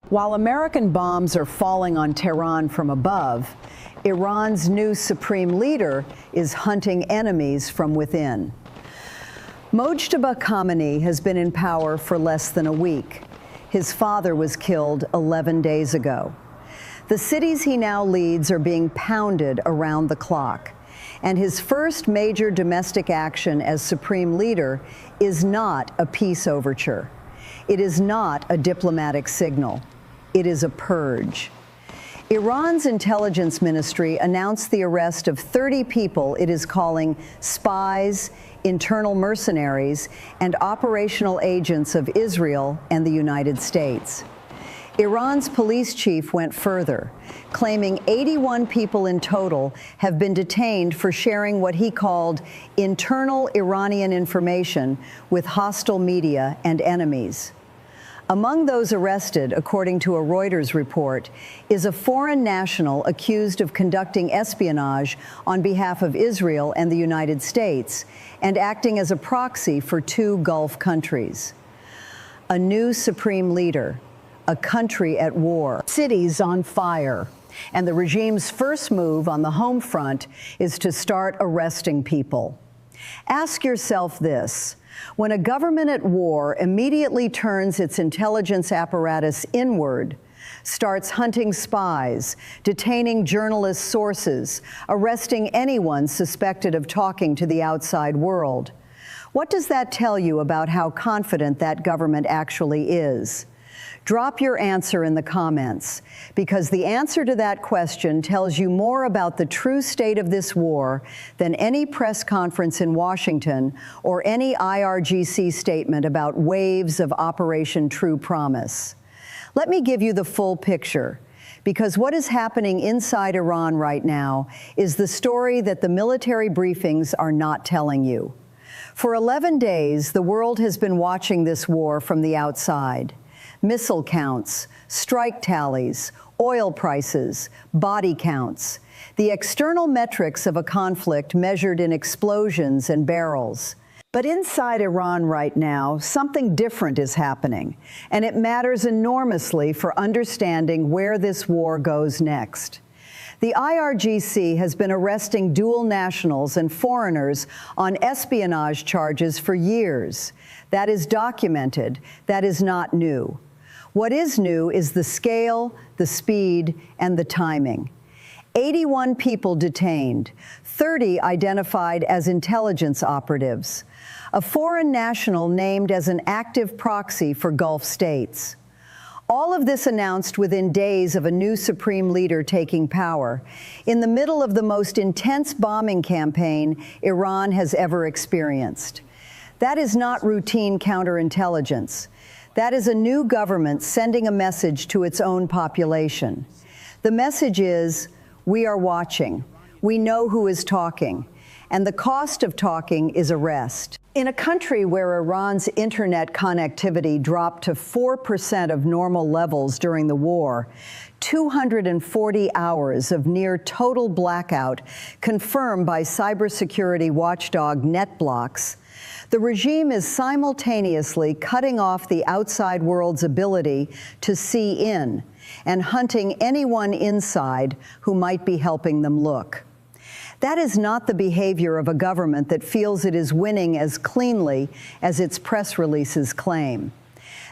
While American bombs are falling on Tehran from above, Iran's new supreme leader is hunting enemies from within. Mojtaba Khamenei has been in power for less than a week. His father was killed 11 days ago. The cities he now leads are being pounded around the clock. And his first major domestic action as supreme leader is not a peace overture. It is not a diplomatic signal. It is a purge. Iran's intelligence ministry announced the arrest of 30 people it is calling spies, internal mercenaries, and operational agents of Israel and the United States. Iran's police chief went further, claiming 81 people in total have been detained for sharing what he called internal Iranian information with hostile media and enemies. Among those arrested, according to a Reuters report, is a foreign national accused of conducting espionage on behalf of Israel and the United States and acting as a proxy for two Gulf countries. A new supreme leader, a country at war, cities on fire, and the regime's first move on the home front is to start arresting people. Ask yourself this. When a government at war immediately turns its intelligence apparatus inward, starts hunting spies, detaining journalist sources, arresting anyone suspected of talking to the outside world, what does that tell you about how confident that government actually is? Drop your answer in the comments, because the answer to that question tells you more about the true state of this war than any press conference in Washington or any IRGC statement about waves of Operation True Promise. Let me give you the full picture, because what is happening inside Iran right now is the story that the military briefings are not telling you. For 11 days, the world has been watching this war from the outside. Missile counts, strike tallies, oil prices, body counts, the external metrics of a conflict measured in explosions and barrels. But inside Iran right now, something different is happening, and it matters enormously for understanding where this war goes next. The IRGC has been arresting dual nationals and foreigners on espionage charges for years. That is documented. That is not new. What is new is the scale, the speed, and the timing. 81 people detained, 30 identified as intelligence operatives, a foreign national named as an active proxy for Gulf states. All of this announced within days of a new supreme leader taking power, in the middle of the most intense bombing campaign Iran has ever experienced. That is not routine counterintelligence. That is a new government sending a message to its own population. The message is, we are watching. We know who is talking. And the cost of talking is arrest. In a country where Iran's internet connectivity dropped to 4% of normal levels during the war, 240 hours of near total blackout confirmed by cybersecurity watchdog NetBlocks, the regime is simultaneously cutting off the outside world's ability to see in and hunting anyone inside who might be helping them look. That is not the behavior of a government that feels it is winning as cleanly as its press releases claim.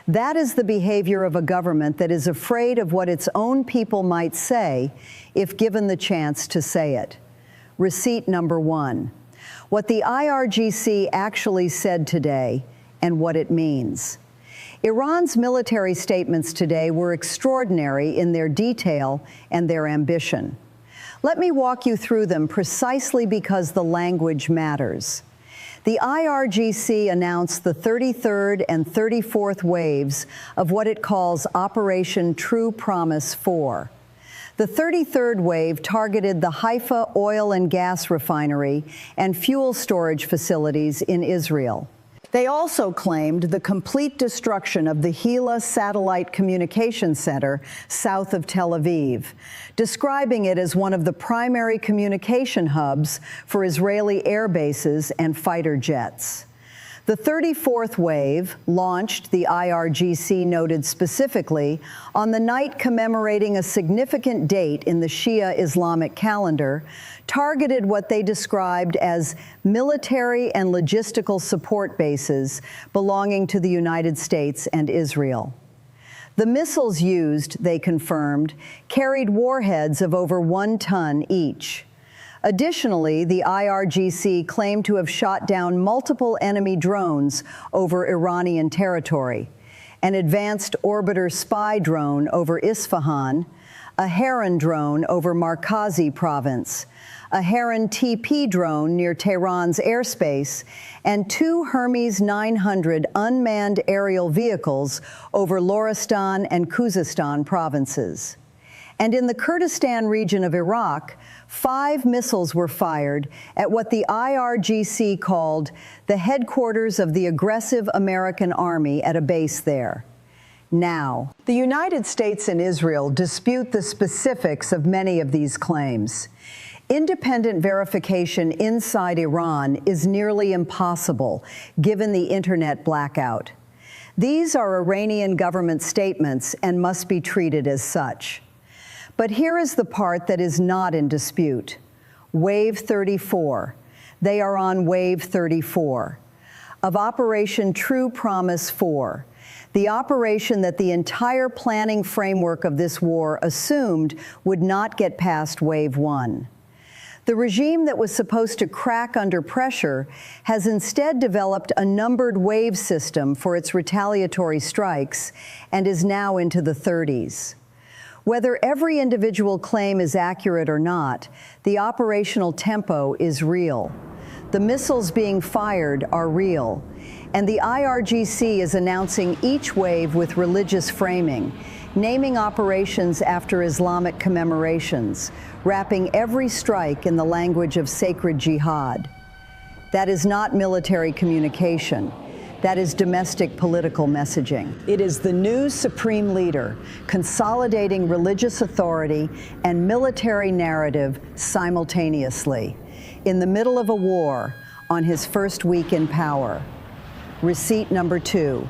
That is the behavior of a government that is afraid of what its own people might say if given the chance to say it. Receipt number one. What the IRGC actually said today and what it means. Iran's military statements today were extraordinary in their detail and their ambition. Let me walk you through them precisely because the language matters. The IRGC announced the 33rd and 34th waves of what it calls Operation True Promise 4. The 33rd wave targeted the Haifa oil and gas refinery and fuel storage facilities in Israel. They also claimed the complete destruction of the Hila Satellite Communication Center south of Tel Aviv, describing it as one of the primary communication hubs for Israeli air bases and fighter jets. The 34th wave, launched, the IRGC noted specifically, on the night commemorating a significant date in the Shia Islamic calendar, targeted what they described as military and logistical support bases belonging to the United States and Israel. The missiles used, they confirmed, carried warheads of over 1 ton each. Additionally, the IRGC claimed to have shot down multiple enemy drones over Iranian territory, an advanced orbiter spy drone over Isfahan, a Heron drone over Markazi province, a Heron TP drone near Tehran's airspace, and 2 Hermes 900 unmanned aerial vehicles over Loristan and Khuzestan provinces. And in the Kurdistan region of Iraq, 5 missiles were fired at what the IRGC called the headquarters of the aggressive American army at a base there. Now, the United States and Israel dispute the specifics of many of these claims. Independent verification inside Iran is nearly impossible, given the internet blackout. These are Iranian government statements and must be treated as such. But here is the part that is not in dispute. Wave 34. They are on Wave 34 of Operation True Promise 4, the operation that the entire planning framework of this war assumed would not get past Wave 1. The regime that was supposed to crack under pressure has instead developed a numbered wave system for its retaliatory strikes and is now into the 30s. Whether every individual claim is accurate or not, the operational tempo is real. The missiles being fired are real, and the IRGC is announcing each wave with religious framing, naming operations after Islamic commemorations, wrapping every strike in the language of sacred jihad. That is not military communication. That is domestic political messaging. It is the new supreme leader consolidating religious authority and military narrative simultaneously, in the middle of a war, on his first week in power. Receipt number 2.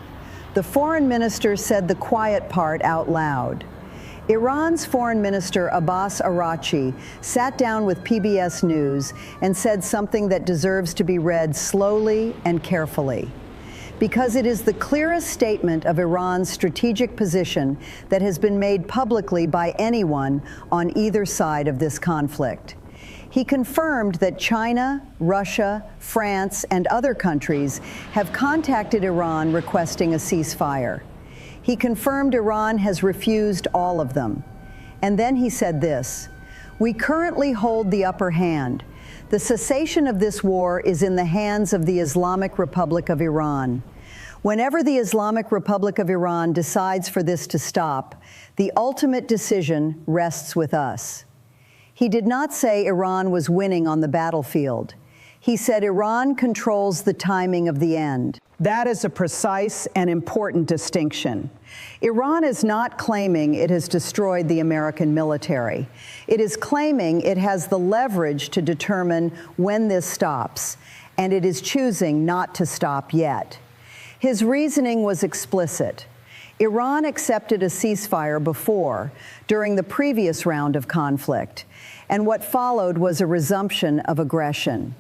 The foreign minister said the quiet part out loud. Iran's Foreign Minister Abbas Araghchi sat down with PBS News and said something that deserves to be read slowly and carefully, because it is the clearest statement of Iran's strategic position that has been made publicly by anyone on either side of this conflict. He confirmed that China, Russia, France, and other countries have contacted Iran requesting a ceasefire. He confirmed Iran has refused all of them. And then he said this: "We currently hold the upper hand. The cessation of this war is in the hands of the Islamic Republic of Iran. Whenever the Islamic Republic of Iran decides for this to stop, the ultimate decision rests with us." He did not say Iran was winning on the battlefield. He said Iran controls the timing of the end. That is a precise and important distinction. Iran is not claiming it has destroyed the American military. It is claiming it has the leverage to determine when this stops, and it is choosing not to stop yet. His reasoning was explicit. Iran accepted a ceasefire before, during the previous round of conflict, and what followed was a resumption of aggression.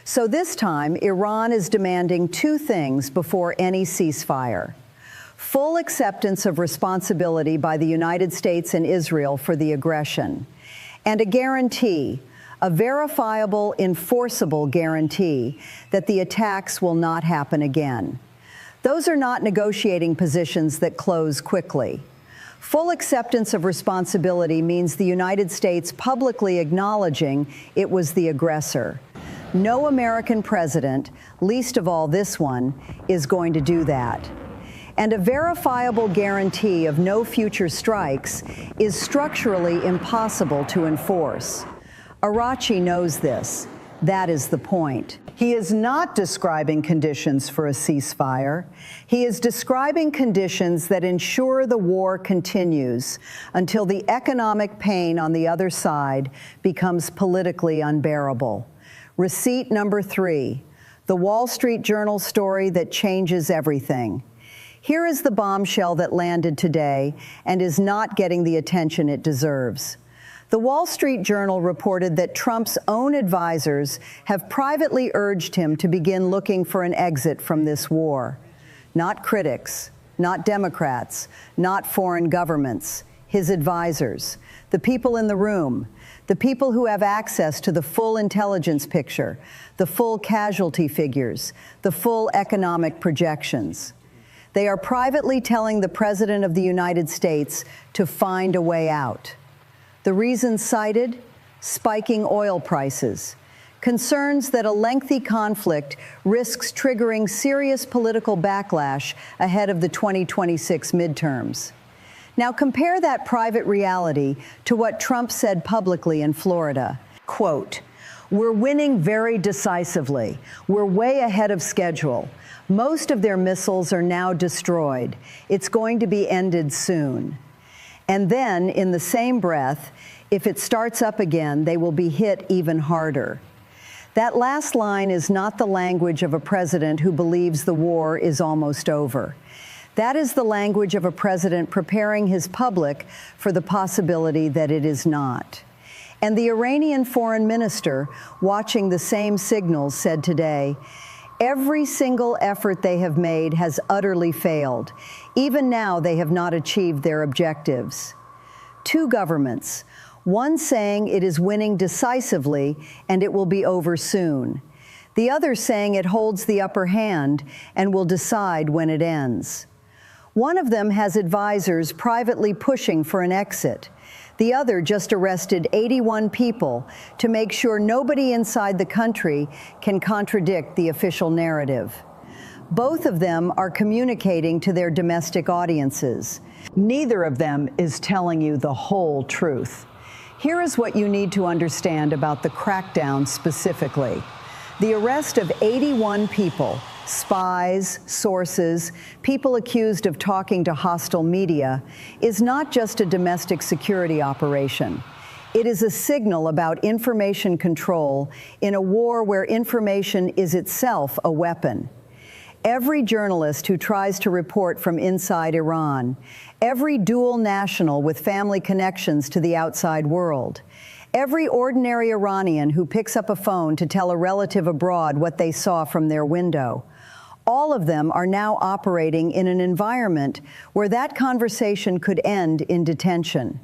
So this time, Iran is demanding 2 things before any ceasefire: full acceptance of responsibility by the United States and Israel for the aggression, and a guarantee, a verifiable, enforceable guarantee, that the attacks will not happen again. Those are not negotiating positions that close quickly. Full acceptance of responsibility means the United States publicly acknowledging it was the aggressor. No American president, least of all this one, is going to do that. And a verifiable guarantee of no future strikes is structurally impossible to enforce. Araghchi knows this. That is the point. He is not describing conditions for a ceasefire. He is describing conditions that ensure the war continues until the economic pain on the other side becomes politically unbearable. Receipt number 3. the Wall Street Journal story that changes everything. Here is the bombshell that landed today and is not getting the attention it deserves. The Wall Street Journal reported that Trump's own advisors have privately urged him to begin looking for an exit from this war. Not critics, not Democrats, not foreign governments, his advisors, the people in the room, the people who have access to the full intelligence picture, the full casualty figures, the full economic projections. They are privately telling the President of the United States to find a way out. The reasons cited? Spiking oil prices, concerns that a lengthy conflict risks triggering serious political backlash ahead of the 2026 midterms. Now compare that private reality to what Trump said publicly in Florida. Quote, "We're winning very decisively. We're way ahead of schedule. Most of their missiles are now destroyed. It's going to be ended soon." And then, in the same breath, if it starts up again, they will be hit even harder. That last line is not the language of a president who believes the war is almost over. That is the language of a president preparing his public for the possibility that it is not. And the Iranian foreign minister, watching the same signals, said today, "Every single effort they have made has utterly failed. Even now, they have not achieved their objectives." Two governments, one saying it is winning decisively and it will be over soon. The other saying it holds the upper hand and will decide when it ends. One of them has advisors privately pushing for an exit. The other just arrested 81 people to make sure nobody inside the country can contradict the official narrative. Both of them are communicating to their domestic audiences. Neither of them is telling you the whole truth. Here is what you need to understand about the crackdown specifically. The arrest of 81 people, spies, sources, people accused of talking to hostile media, is not just a domestic security operation. It is a signal about information control in a war where information is itself a weapon. Every journalist who tries to report from inside Iran, every dual national with family connections to the outside world, every ordinary Iranian who picks up a phone to tell a relative abroad what they saw from their window, all of them are now operating in an environment where that conversation could end in detention.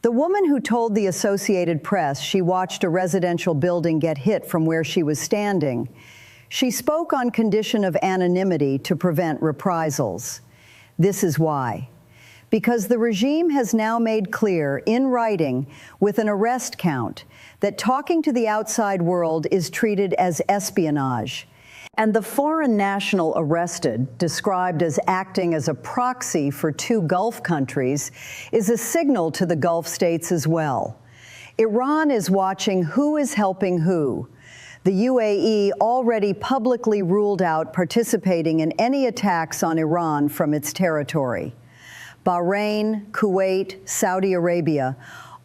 The woman who told the Associated Press she watched a residential building get hit from where she was standing, she spoke on condition of anonymity to prevent reprisals. This is why. Because the regime has now made clear in writing with an arrest count that talking to the outside world is treated as espionage. And the foreign national arrested, described as acting as a proxy for two Gulf countries, is a signal to the Gulf states as well. Iran is watching who is helping who. The UAE already publicly ruled out participating in any attacks on Iran from its territory. Bahrain, Kuwait, Saudi Arabia,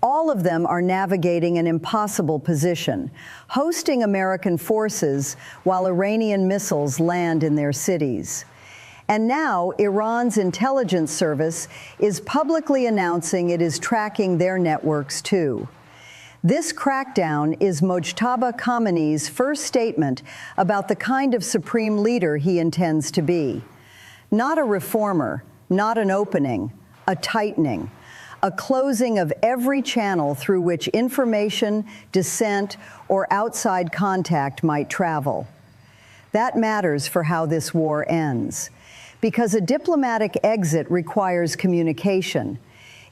all of them are navigating an impossible position, hosting American forces while Iranian missiles land in their cities. And now Iran's intelligence service is publicly announcing it is tracking their networks too. This crackdown is Mojtaba Khamenei's first statement about the kind of supreme leader he intends to be. Not a reformer, not an opening, a tightening, a closing of every channel through which information, dissent, or outside contact might travel. That matters for how this war ends, because a diplomatic exit requires communication.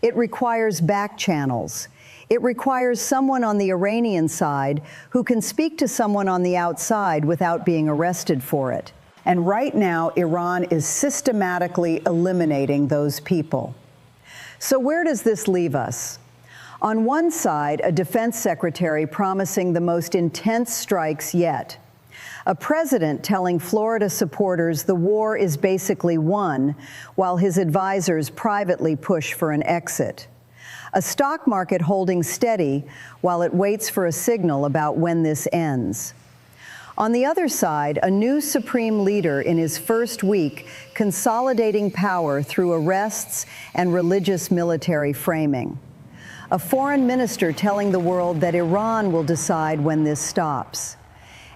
It requires back channels. It requires someone on the Iranian side who can speak to someone on the outside without being arrested for it. And right now, Iran is systematically eliminating those people. So where does this leave us? On one side, a defense secretary promising the most intense strikes yet. A president telling Florida supporters the war is basically won, while his advisors privately push for an exit. A stock market holding steady while it waits for a signal about when this ends. On the other side, a new supreme leader in his first week consolidating power through arrests and religious military framing. A foreign minister telling the world that Iran will decide when this stops.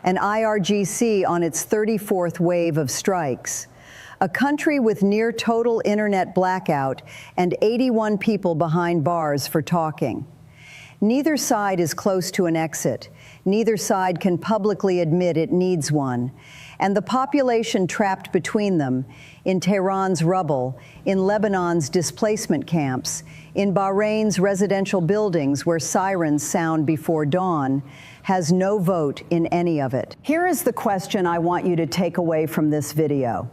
An IRGC on its 34th wave of strikes. A country with near total internet blackout and 81 people behind bars for talking. Neither side is close to an exit. Neither side can publicly admit it needs one. And the population trapped between them, in Tehran's rubble, in Lebanon's displacement camps, in Bahrain's residential buildings where sirens sound before dawn, has no vote in any of it. Here is the question I want you to take away from this video.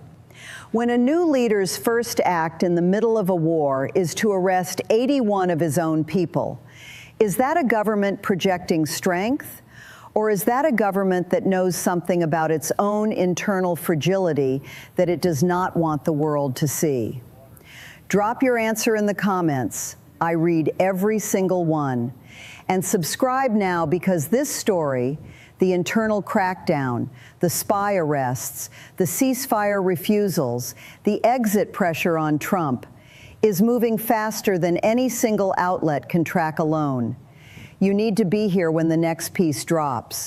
When a new leader's first act in the middle of a war is to arrest 81 of his own people, is that a government projecting strength? Or is that a government that knows something about its own internal fragility that it does not want the world to see? Drop your answer in the comments. I read every single one. And subscribe now, because this story, the internal crackdown, the spy arrests, the ceasefire refusals, the exit pressure on Trump, is moving faster than any single outlet can track alone. You need to be here when the next piece drops.